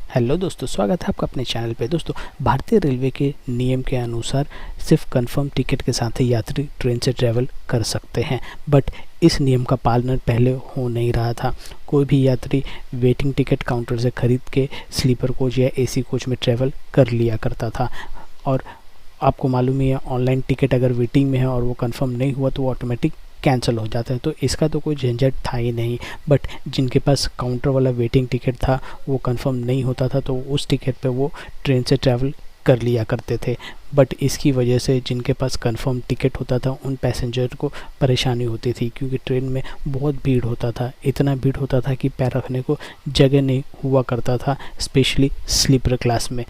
Hello दोस्तों, स्वागत है आपका अपने चैनल पे। दोस्तों, भारतीय रेलवे के नियम के अनुसार सिर्फ कंफर्म टिकट के साथ ही यात्री ट्रेन से ट्रैवल कर सकते हैं, बट इस नियम का पालन पहले हो नहीं रहा था। कोई भी यात्री वेटिंग टिकट काउंटर से खरीद के स्लीपर कोच या एसी कोच में ट्रैवल कर लिया करता था। और आपको मालूम ही है, ऑनलाइन टिकट अगर वेटिंग में है और वो कंफर्म नहीं हुआ तो वो ऑटोमेटिक कैंसिल हो जाता है। तो इसका तो कोई झंझट था ही नहीं। बट जिनके पास काउंटर वाला वेटिंग टिकट था वो कंफर्म नहीं होता था, तो उस टिकट पे वो ट्रेन से ट्रैवल कर लिया करते थे। बट इसकी वजह से जिनके पास कंफर्म टिकट होता था उन पैसेंजर को परेशानी होती थी, क्योंकि ट्रेन में बहुत भीड़ होता था। इतना भीड़ होता था कि पैर रखने को जगह नहीं हुआ करता था, स्पेशली स्लीपर क्लास में।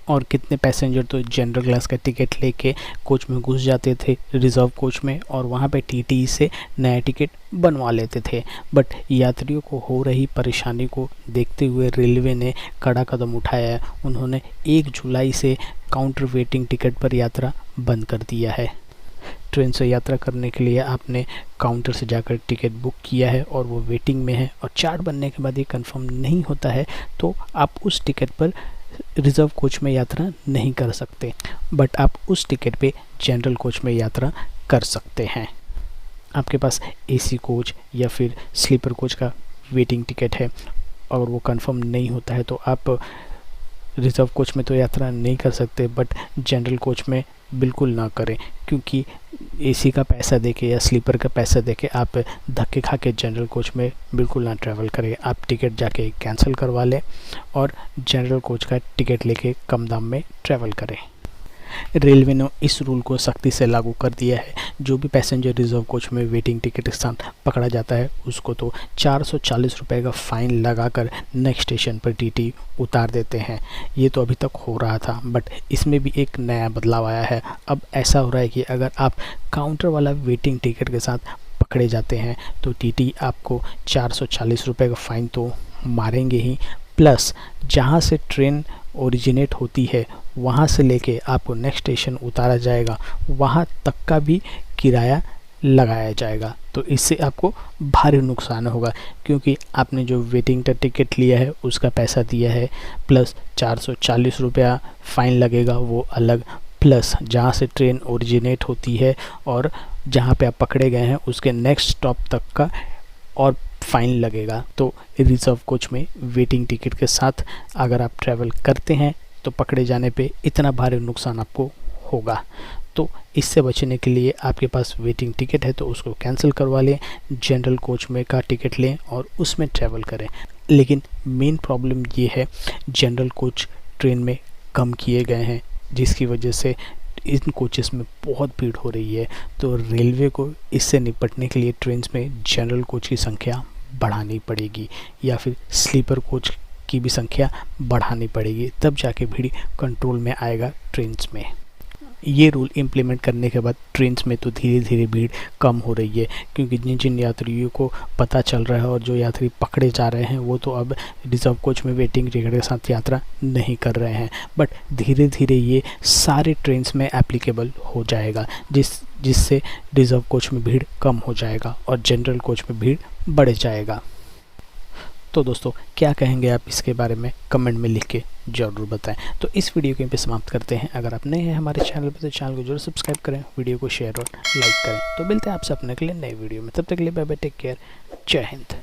और कितने पैसेंजर तो जनरल क्लास का टिकट लेके कोच में घुस जाते थे, रिजर्व कोच में, और वहाँ पे टीटी से नया टिकट बनवा लेते थे। बट यात्रियों को हो रही परेशानी को देखते हुए रेलवे ने कड़ा कदम उठाया है। उन्होंने 1 जुलाई से काउंटर वेटिंग टिकट पर यात्रा बंद कर दिया है। ट्रेन से यात्रा करने के लिए आपने काउंटर से जाकर टिकट बुक किया है और वो वेटिंग में है, और चार्ट बनने के बाद ये कंफर्म नहीं होता है तो आप उस टिकट पर रिजर्व कोच में यात्रा नहीं कर सकते, बट आप उस टिकट पे जनरल कोच में यात्रा कर सकते हैं। आपके पास एसी कोच या फिर स्लीपर कोच का वेटिंग टिकट है और वो कंफर्म नहीं होता है तो आप रिजर्व कोच में तो यात्रा नहीं कर सकते, बट जनरल कोच में बिल्कुल ना करें, क्योंकि एसी का पैसा देके या स्लीपर का पैसा देके आप धक्के खा के जनरल कोच में बिल्कुल ना ट्रैवल करें। आप टिकट जाके कैंसिल करवा लें और जनरल कोच का टिकट लेके कम दाम में ट्रैवल करें। रेलवे ने इस रूल को सख्ती से लागू कर दिया है। जो भी पैसेंजर रिजर्व कोच में वेटिंग टिकट के साथ पकड़ा जाता है उसको तो 440 रुपये का फ़ाइन लगाकर नेक्स्ट स्टेशन पर टीटी उतार देते हैं। ये तो अभी तक हो रहा था, बट इसमें भी एक नया बदलाव आया है। अब ऐसा हो रहा है कि अगर आप काउंटर वाला वेटिंग टिकट के साथ पकड़े जाते हैं तो टीटी आपको 440 रुपये का फ़ाइन तो मारेंगे ही, प्लस जहाँ से ट्रेन ओरिजिनेट होती है वहाँ से लेके आपको नेक्स्ट स्टेशन उतारा जाएगा, वहाँ तक का भी किराया लगाया जाएगा। तो इससे आपको भारी नुकसान होगा, क्योंकि आपने जो वेटिंग का टिकट लिया है उसका पैसा दिया है, प्लस 440 रुपया फ़ाइन लगेगा वो अलग, प्लस जहाँ से ट्रेन ओरिजिनेट होती है और जहाँ पे आप पकड़े गए हैं उसके नेक्स्ट स्टॉप तक का और फ़ाइन लगेगा। तो रिजर्व कोच में वेटिंग टिकट के साथ अगर आप ट्रैवल करते हैं तो पकड़े जाने पे इतना भारी नुकसान आपको होगा। तो इससे बचने के लिए आपके पास वेटिंग टिकट है तो उसको कैंसिल करवा लें, जनरल कोच में का टिकट लें और उसमें ट्रैवल करें। लेकिन मेन प्रॉब्लम ये है, जनरल कोच ट्रेन में कम किए गए हैं, जिसकी वजह से इन कोचेस में बहुत भीड़ हो रही है। तो रेलवे को इससे निपटने के लिए ट्रेन में जनरल कोच की संख्या बढ़ानी पड़ेगी या फिर स्लीपर कोच की भी संख्या बढ़ानी पड़ेगी, तब जाके भीड़ कंट्रोल में आएगा ट्रेन्स में। ये रूल इम्प्लीमेंट करने के बाद ट्रेन्स में तो धीरे धीरे भीड़ कम हो रही है, क्योंकि जिन जिन यात्रियों को पता चल रहा है और जो यात्री पकड़े जा रहे हैं वो तो अब रिजर्व कोच में वेटिंग टिकट के साथ यात्रा नहीं कर रहे हैं। बट धीरे धीरे ये सारे ट्रेन्स में एप्लीकेबल हो जाएगा, जिससे रिजर्व कोच में भीड़ कम हो जाएगा और जनरल कोच में भीड़ बढ़ जाएगा। तो दोस्तों, क्या कहेंगे आप इसके बारे में कमेंट में लिख के ज़रूर बताएं। तो इस वीडियो को यहीं पे समाप्त करते हैं। अगर आप नए हैं हमारे चैनल पर तो चैनल को जरूर सब्सक्राइब करें, वीडियो को शेयर और लाइक करें। तो मिलते हैं आपसे अपने के लिए नए वीडियो में, तब तक के लिए बाय बाय, टेक केयर, जय हिंद।